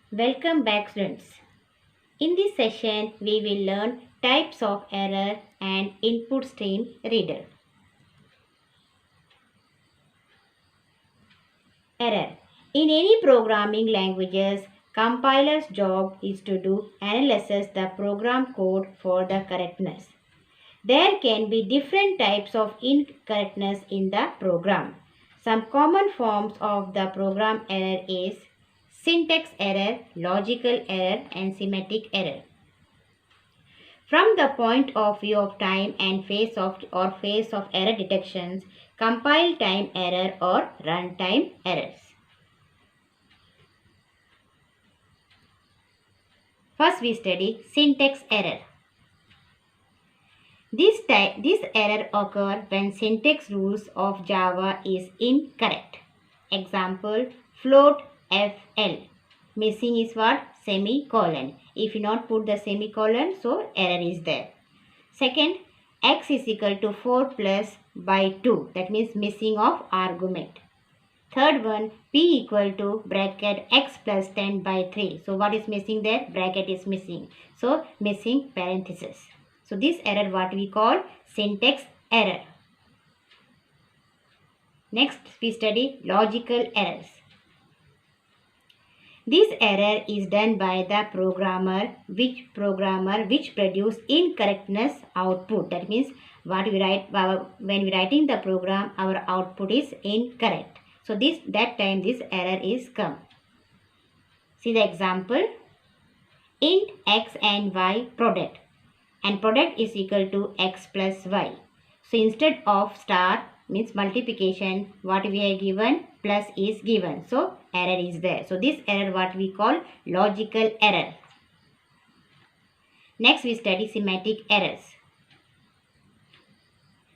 Welcome back, students. In this session, we will learn types of error and input stream reader. Error. In any programming languages, compiler's job is to do analysis the program code for the correctness. There can be different types of incorrectness in the program. Some common forms of the program error is syntax error, logical error, and semantic error. From the point of view of time and phase of error detections, compile time error or runtime errors. First we study syntax error. This error occur when syntax rules of Java is incorrect. Example, float FL. Missing is what? Semicolon. If you not put the semicolon, so error is there. Second, x is equal to 4 plus by 2. That means missing of argument. Third one, p equal to bracket x plus 10 by 3. So what is missing there? Bracket is missing. So missing parenthesis. So this error what we call syntax error. Next we study logical errors. This error is done by the programmer which produce incorrectness output. That means what we write when we writing the program, our output is incorrect. So that time this error is come. See the example. Int x and y product, and product is equal to x plus y. So instead of star means multiplication, what we have given, plus is given. So error is there. So this error what we call logical error. Next we study semantic errors.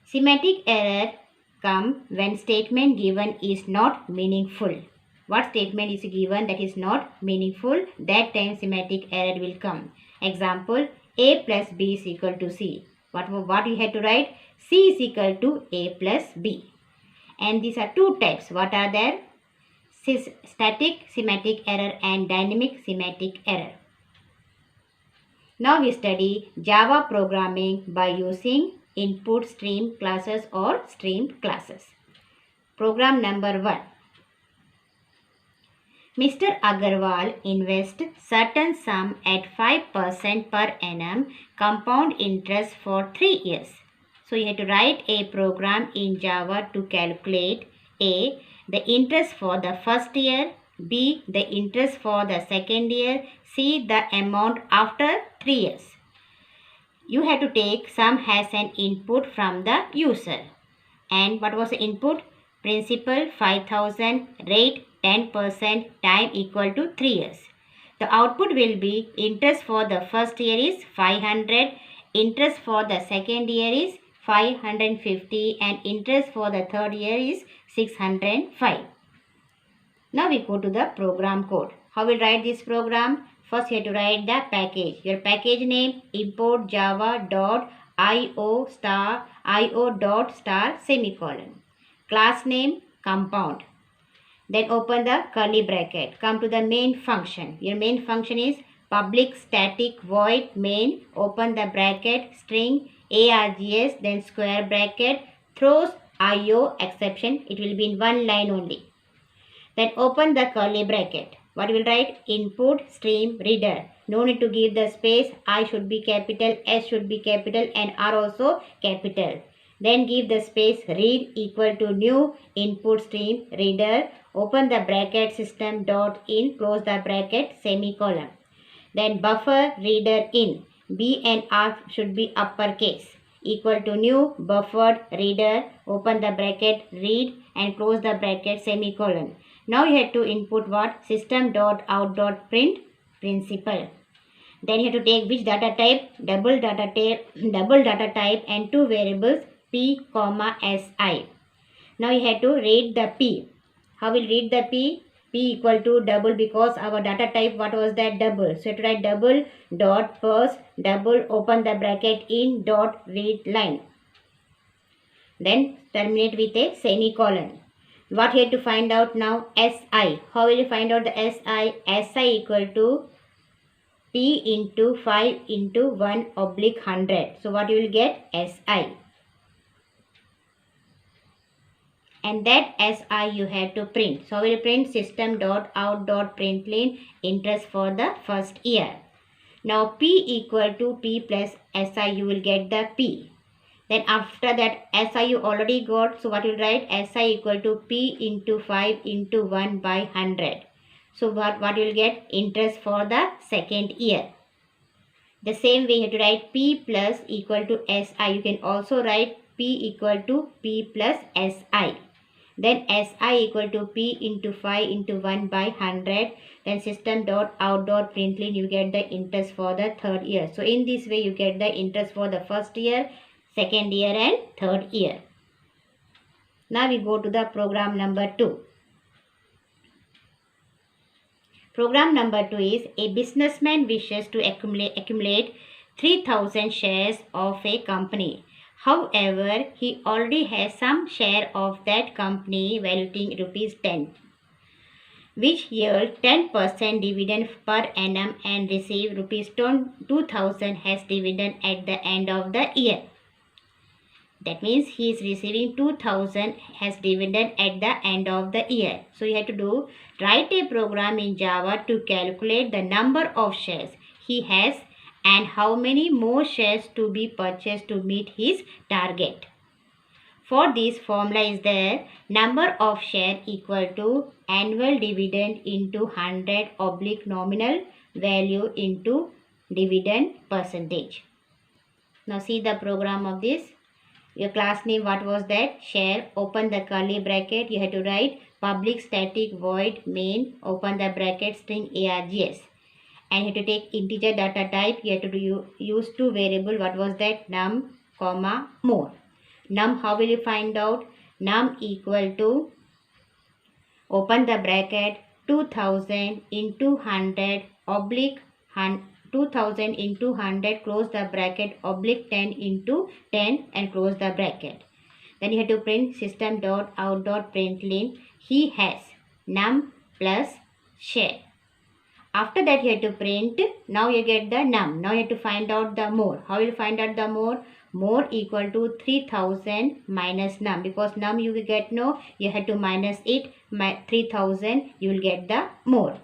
Semantic error come when statement given is not meaningful. What statement is given that is not meaningful, that time semantic error will come. Example, a plus b is equal to c. What you have to write? C is equal to a plus b. And these are two types. What are there? Static semantic error and dynamic semantic error. Now we study Java programming by using input stream classes or stream classes. Program number 1. Mr. Agarwal invests certain sum at 5% per annum compound interest for 3 years. So you have to write a program in Java to calculate A, the interest for the first year, B, the interest for the second year, C, the amount after 3 years. You have to take sum as an input from the user. And what was the input? Principal 5,000, rate 10%, time equal to 3 years. The output will be interest for the first year is 500, interest for the second year is 550 and interest for the third year is 605. Now we go to the program code. How we write this program? First you have to write the package. Your package name import java.io dot star semicolon. Class name compound. Then open the curly bracket. Come to the main function. Your main function is public static void main. Open the bracket string args, then square bracket, throws io exception. It will be in one line only. Then open the curly bracket. What will write? Input stream reader. No need to give the space. I should be capital, S should be capital, and R also capital. Then give the space read equal to new input stream reader. Open the bracket system dot in, close the bracket, semicolon. Then buffer reader in. B and R should be uppercase. Equal to new buffered reader. Open the bracket read and close the bracket, semicolon. Now you have to input what? System.out.print principal. Then you have to take which data type? Double data type and two variables p, si. Now you have to read the p. How will read the p? P equal to double because our data type what was that? Double. So you have to write double dot first double open the bracket in dot read line. Then terminate with a semicolon. What you have to find out now? SI. How will you find out the SI? SI equal to P into 5 into 1 oblique 100. So what you will get? SI. And that SI you have to print. So we will print system.out.println interest for the first year. Now P equal to P plus SI, you will get the P. Then after that SI you already got. So what you will write? SI equal to P into 5 into 1 by 100. So what you will get? Interest for the second year. The same way you have to write P plus equal to SI. You can also write P equal to P plus SI. Then SI equal to P into 5 into 1 by 100. Then system.out.println, you get the interest for the third year. So in this way you get the interest for the first year, second year and third year. Now we go to the program number 2. Program number 2 is a businessman wishes to accumulate 3000 shares of a company. However, he already has some share of that company valuing rupees 10, which yield 10% dividend per annum and receive rupees 2000 as dividend at the end of the year. That means he is receiving 2000 as dividend at the end of the year. So you have to write a program in Java to calculate the number of shares he has and how many more shares to be purchased to meet his target. For this formula is there, number of share equal to annual dividend into 100 oblique nominal value into dividend percentage. Now see the program of this. Your class name, what was that? Share, open the curly bracket, you have to write public static void main, open the bracket, string args. And you have to take integer data type, you have to use two variable, what was that? Num, comma, more. Num, how will you find out? Num equal to, open the bracket, 2000 into 100 oblique 2000 into 100, close the bracket, oblique 10 into 10 and close the bracket. Then you have to print system.out.println, he has num plus share. After that you have to print, now you get the num. Now you have to find out the more. How will you find out the more? More equal to 3000 minus num, because num you will get no, you have to minus it, 3000 you will get the more.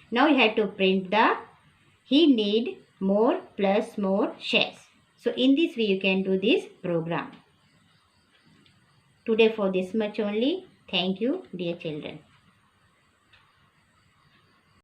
Now you have to print the he need more plus more shares. So in this way you can do this program. Today for this much only. Thank you dear children.